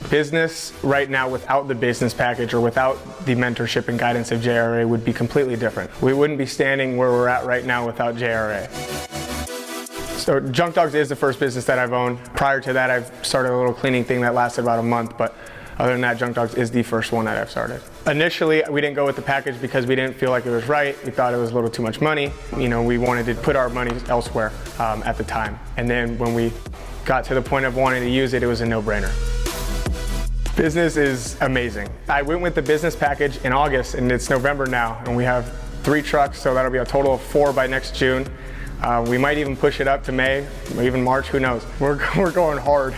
Business right now without the business package or without the mentorship and guidance of JRA would be completely different. We wouldn't be standing where we're at right now without JRA. So Junk Dawgs is the first business that I've owned. Prior to that, I've started a little cleaning thing that lasted about a month, but other than that, Junk Dawgs is the first one that I've started. Initially, we didn't go with the package because we didn't feel like it was right. We thought it was a little too much money. You know, we wanted to put our money elsewhere at the time. And then when we got to the point of wanting to use it, it was a no-brainer. Business is amazing. I went with the business package in August, and it's November now, and we have 3 trucks, so that'll be a total of 4 by next June. We might even push it up to May, or even March, who knows. We're going hard.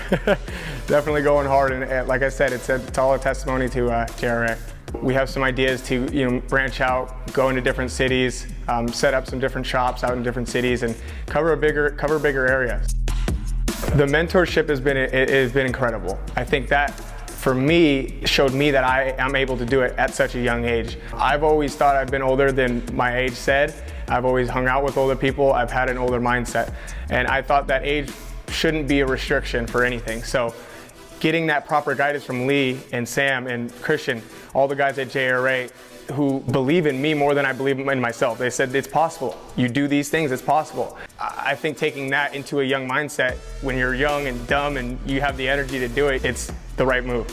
Definitely going hard, and like I said, it's all a testimony to JRA. We have some ideas to branch out, go into different cities, set up some different shops out in different cities, and cover bigger areas. The mentorship has been incredible. I think that for me, showed me that I am able to do it at such a young age. I've always thought I've been older than my age said. I've always hung out with older people. I've had an older mindset. And I thought that age shouldn't be a restriction for anything. So getting that proper guidance from Lee and Sam and Christian, all the guys at JRA who believe in me more than I believe in myself. They said, it's possible. You do these things, it's possible. I think taking that into a young mindset when you're young and dumb and you have the energy to do it, it's the right move.